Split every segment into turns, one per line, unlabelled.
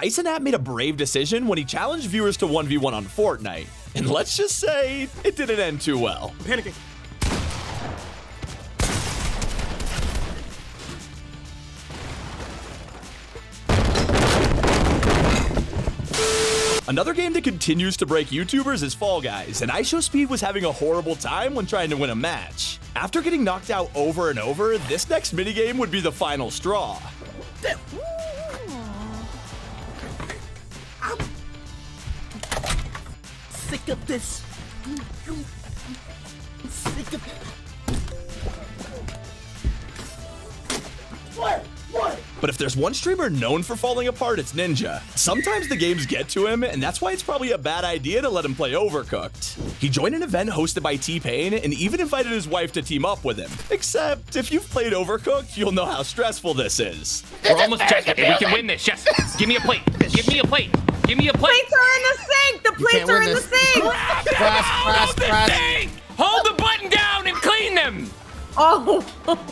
CaseOh made a brave decision when he challenged viewers to 1v1 on Fortnite. And let's just say, it didn't end too well.
I'm panicking.
Another game that continues to break YouTubers is Fall Guys, and IShowSpeed was having a horrible time when trying to win a match. After getting knocked out over and over, this next minigame would be the final straw.
I'm sick of this. I'm sick of it. What?
But if there's one streamer known for falling apart, it's Ninja. Sometimes the games get to him, and that's why it's probably a bad idea to let him play Overcooked. He joined an event hosted by T-Pain and even invited his wife to team up with him. Except, if you've played Overcooked, you'll know how stressful this is.
We're almost done. We can win this. Just give me a plate. Give me a plate. Give me a plate.
Plates are in the sink! The plates are in the sink!
Press. Hold the button down and clean them.
Oh.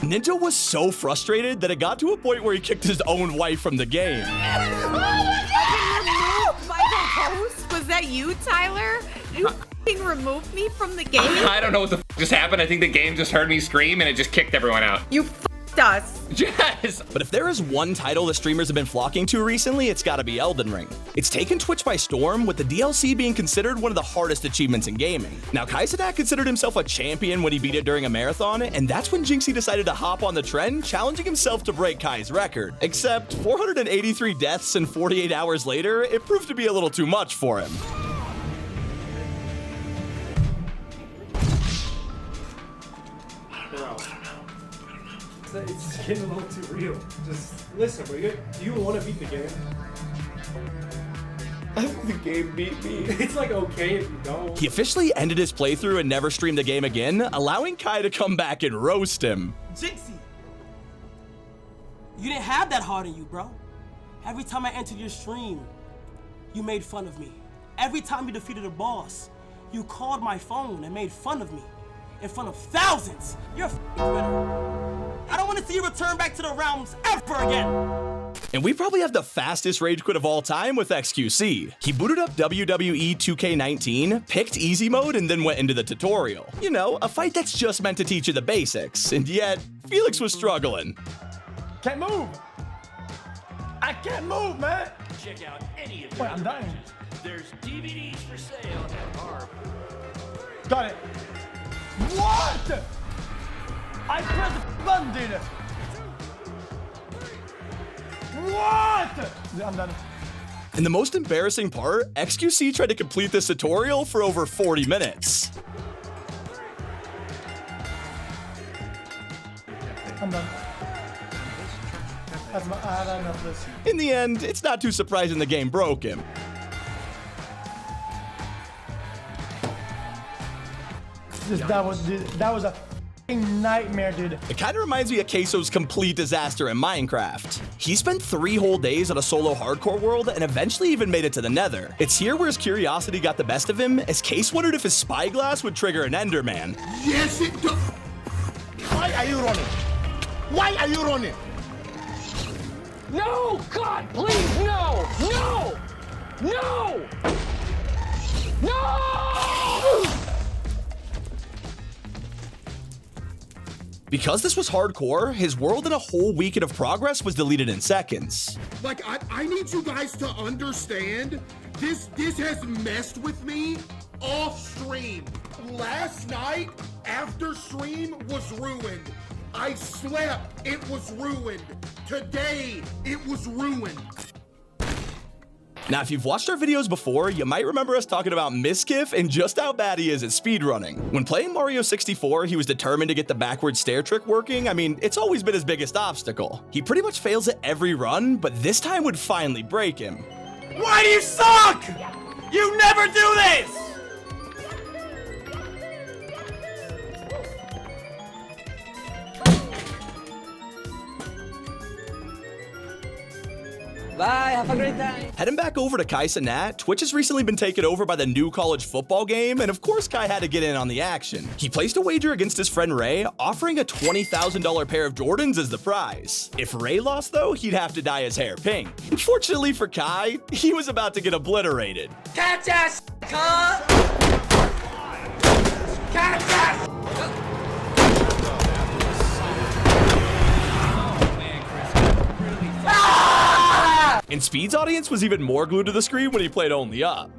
Ninja was so frustrated that it got to a point where he kicked his own wife from the game.
Oh my God! By the host? Was that you, Tyler? You f***ing removed me from the game?
I don't know what the f just happened. I think the game just heard me scream and it just kicked everyone out.
You f***ed us.
Yes.
But if there is one title that streamers have been flocking to recently, it's gotta be Elden Ring. It's taken Twitch by storm, with the DLC being considered one of the hardest achievements in gaming. Now, CaseOh considered himself a champion when he beat it during a marathon, and that's when Jinxie decided to hop on the trend, challenging himself to break Kai's record. Except 483 deaths and 48 hours later, it proved to be a little too much for him.
It's getting a little too real. Just listen, bro. You want to beat the game.
I think the game beat me.
It's like okay if you don't.
He officially ended his playthrough and never streamed the game again, allowing Kai to come back and roast him.
Jinxie, you didn't have that hard in you, bro. Every time I entered your stream, you made fun of me. Every time you defeated a boss, you called my phone and made fun of me in front of thousands. You're a f***ing quitter. I don't want to see you return back to the realms ever again.
And we probably have the fastest rage quit of all time with XQC. He booted up WWE 2K19, picked easy mode, and then went into the tutorial. You know, a fight that's just meant to teach you the basics, and yet, Felix was struggling.
Can't move. I can't move, man.
Check out any of
Wait,
their
I'm dying.
matches. There's DVDs for sale at our...
Got it. What? I pressed the button, dude. What? I'm done.
And the most embarrassing part, XQC tried to complete this tutorial for over 40 minutes.
I'm done. I had enough of this.
In the end, it's not too surprising the game broke him.
That was a nightmare, dude.
It kind of reminds me of CaseOh's complete disaster in Minecraft. He spent 3 whole days on a solo hardcore world and eventually even made it to the Nether. It's here where his curiosity got the best of him, as Case wondered if his spyglass would trigger an Enderman.
Yes, it does. Why are you running? Why are you running?
No, God, please, no, no, no, no!
Because this was hardcore, his world in a whole weekend of progress was deleted in seconds.
Like, I need you guys to understand, this has messed with me off stream. Last night, after stream was ruined. I slept, it was ruined. Today, it was ruined.
Now, if you've watched our videos before, you might remember us talking about Miskiff and just how bad he is at speedrunning. When playing Mario 64, he was determined to get the backward stair trick working. I mean, it's always been his biggest obstacle. He pretty much fails at every run, but this time would finally break him.
Why do you suck? You never do this!
Bye, have a great time.
Heading back over to CaseOh Nat, Twitch has recently been taken over by the new college football game, and of course Kai had to get in on the action. He placed a wager against his friend Ray, offering a $20,000 pair of Jordans as the prize. If Ray lost though, he'd have to dye his hair pink. Unfortunately for Kai, he was about to get obliterated.
Catch us, car! Catch us!
And Speed's audience was even more glued to the screen when he played Only Up.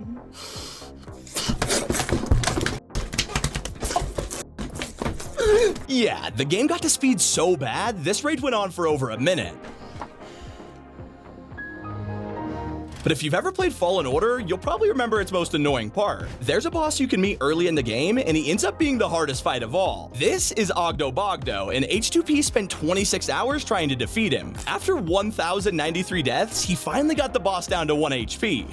Yeah, the game got to Speed so bad, this raid went on for over a minute. But if you've ever played Fallen Order, you'll probably remember its most annoying part. There's a boss you can meet early in the game, and he ends up being the hardest fight of all. This is Oggdo Bogdo, and H2P spent 26 hours trying to defeat him. After 1,093 deaths, he finally got the boss down to 1 HP.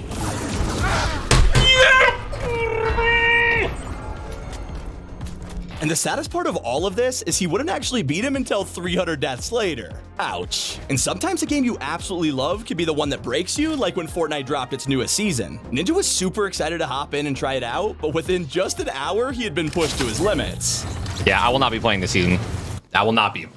And the saddest part of all of this is he wouldn't actually beat him until 300 deaths later. Ouch. And sometimes a game you absolutely love can be the one that breaks you, like when Fortnite dropped its newest season. Ninja was super excited to hop in and try it out, but within just an hour, he had been pushed to his limits.
Yeah, I will not be playing this season. I will not be.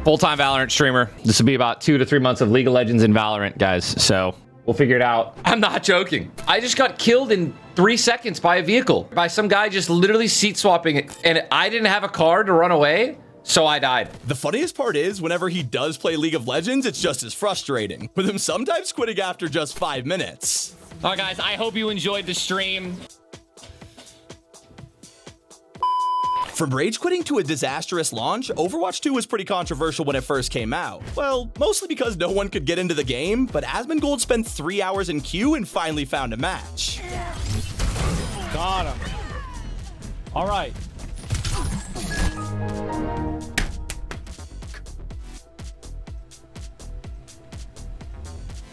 Full-time Valorant streamer. This will be about 2 to 3 months of League of Legends and Valorant, guys. So we'll figure it out. I'm not joking. I just got killed in 3 seconds by a vehicle. By some guy just literally seat swapping, and I didn't have a car to run away, so I died.
The funniest part is, whenever he does play League of Legends, it's just as frustrating, with him sometimes quitting after just 5 minutes.
All right, guys, I hope you enjoyed the stream.
From rage quitting to a disastrous launch, Overwatch 2 was pretty controversial when it first came out. Well, mostly because no one could get into the game, but Asmongold spent 3 hours in queue and finally found a match.
Got him. All right.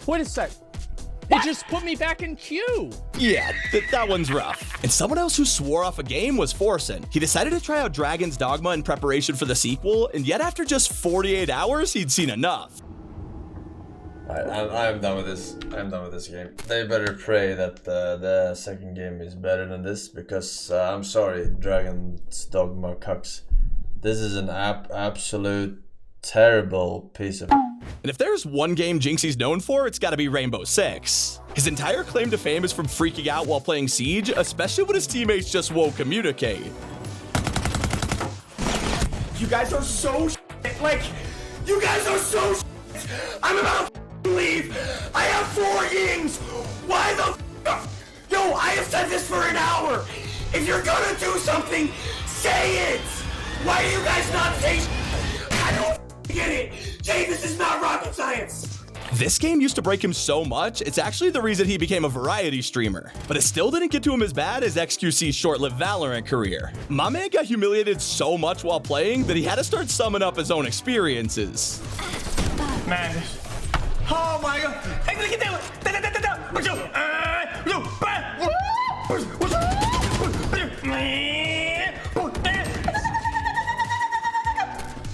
Wait a sec. It just put me back in queue.
Yeah, that one's rough. And someone else who swore off a game was Forsen. He decided to try out Dragon's Dogma in preparation for the sequel, and yet after just 48 hours, he'd seen enough.
I'm done with this. I'm done with this game. They better pray that the second game is better than this, because I'm sorry, Dragon's Dogma cucks. This is an absolute terrible piece of.
And if there's one game Jinxie's known for, it's gotta be Rainbow Six. His entire claim to fame is from freaking out while playing Siege, especially when his teammates just won't communicate.
You guys are so like, you guys are so I'm about to leave. I have 4 games. Why the Yo, I have said this for an hour. If you're gonna do something, say it. Why do you guys not say I don't get it. Jay, this is not rocket science.
This game used to break him so much, it's actually the reason he became a variety streamer. But it still didn't get to him as bad as XQC's short-lived Valorant career. My man got humiliated so much while playing that he had to start summing up his own experiences.
Man. Oh my god.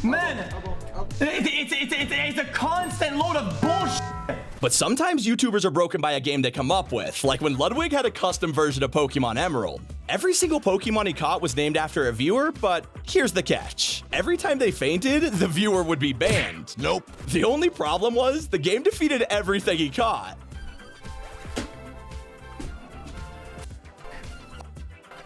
Man, it's a constant load of bullshit.
But sometimes YouTubers are broken by a game they come up with, like when Ludwig had a custom version of Pokémon Emerald. Every single Pokemon he caught was named after a viewer, but here's the catch. Every time they fainted, the viewer would be banned. Nope. The only problem was, the game defeated everything he caught.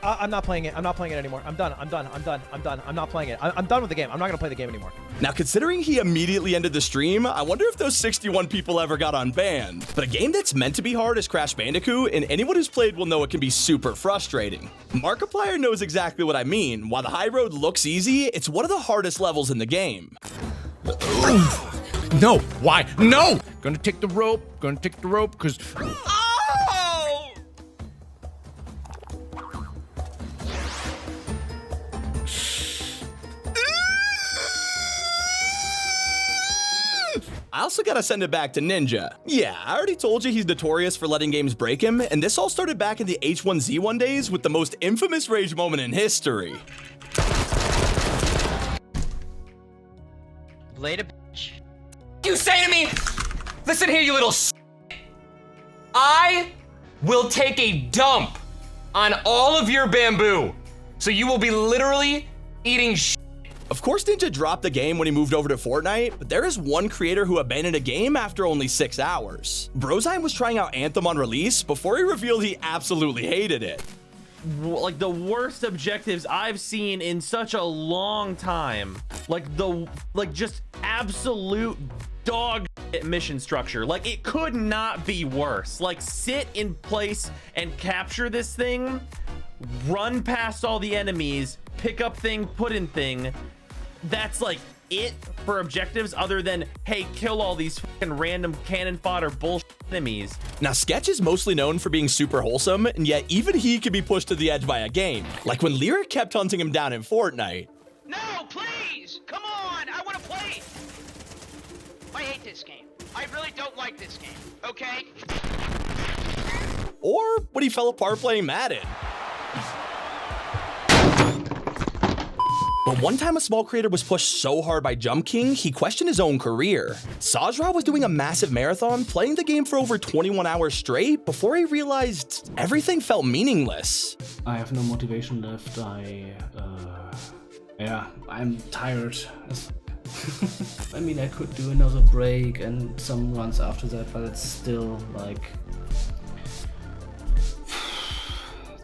I'm not playing it. I'm not playing it anymore. I'm done. I'm done. I'm done. I'm done. I'm not playing it. I'm done with the game. I'm not going to play the game anymore.
Now, considering he immediately ended the stream, I wonder if those 61 people ever got unbanned. But a game that's meant to be hard is Crash Bandicoot, and anyone who's played will know it can be super frustrating. Markiplier knows exactly what I mean. While the high road looks easy, it's one of the hardest levels in the game.
No, why? No! Gonna take the rope, cause...
I also gotta send it back to Ninja. Yeah, I already told you he's notorious for letting games break him, and this all started back in the H1Z1 days with the most infamous rage moment in history.
Later, bitch. You say to me,
Listen here, you little I will take a dump on all of your bamboo. So you will be literally eating
Of course, Ninja dropped the game when he moved over to Fortnite, but there is one creator who abandoned a game after only 6 hours. Brozine was trying out Anthem on release before he revealed he absolutely hated it.
Like the worst objectives I've seen in such a long time. Like just absolute dog shit mission structure. Like it could not be worse. Like sit in place and capture this thing, run past all the enemies, pick up thing, put in thing. That's like it for objectives, other than, hey, kill all these fucking random cannon fodder bullshit enemies.
Now, Sketch is mostly known for being super wholesome, and yet even he could be pushed to the edge by a game, like when Lyric kept hunting him down in Fortnite.
No, please! Come on! I want to play! I hate this game. I really don't like this game, okay?
Or when he fell apart playing Madden. But one time a small creator was pushed so hard by Jump King, he questioned his own career. Sajra was doing a massive marathon, playing the game for over 21 hours straight before he realized everything felt meaningless.
I have no motivation left. I'm tired. I mean, I could do another break and some runs after that, but it's still like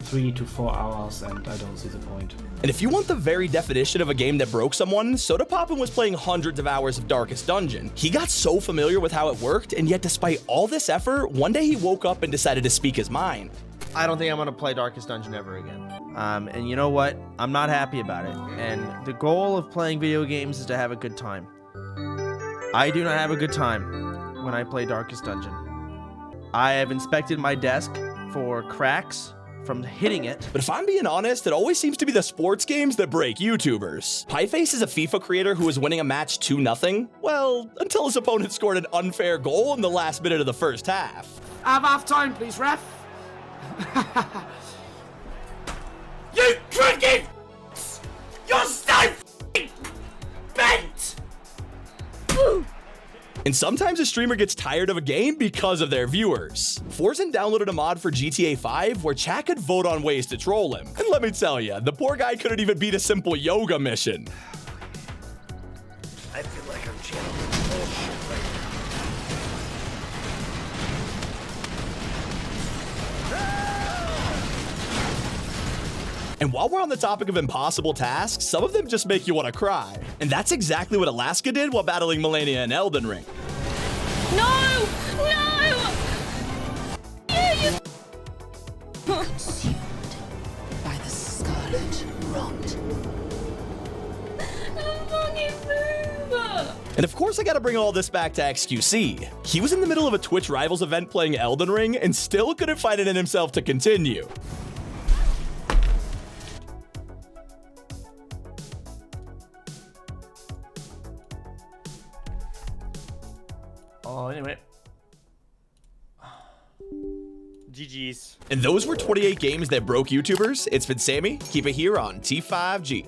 3 to 4 hours, and I don't see the point.
And if you want the very definition of a game that broke someone, Soda Poppin was playing hundreds of hours of Darkest Dungeon. He got so familiar with how it worked, and yet despite all this effort, one day he woke up and decided to speak his mind.
I don't think I'm gonna play Darkest Dungeon ever again. And you know what? I'm not happy about it. And the goal of playing video games is to have a good time. I do not have a good time when I play Darkest Dungeon. I have inspected my desk for cracks from hitting it.
But if I'm being honest, it always seems to be the sports games that break YouTubers. Pieface is a FIFA creator who was winning a match 2-0. Well, until his opponent scored an unfair goal in the last minute of the first half.
Have half time, please, ref.
You cricket! You're so bent!
And sometimes a streamer gets tired of a game because of their viewers. Forzen downloaded a mod for GTA 5 where chat could vote on ways to troll him. And let me tell you, the poor guy couldn't even beat a simple yoga mission.
I feel like I'm channeling bullshit right
And while we're on the topic of impossible tasks, some of them just make you want to cry. And that's exactly what Alaska did while battling Melania in Elden Ring.
No! No!
Consumed by the scarlet rot.
And of course I gotta bring all this back to XQC. He was in the middle of a Twitch Rivals event playing Elden Ring and still couldn't find it in himself to continue.
Oh, anyway. GG's.
And those were 28 games that broke YouTubers. It's been Sammy. Keep it here on T5G.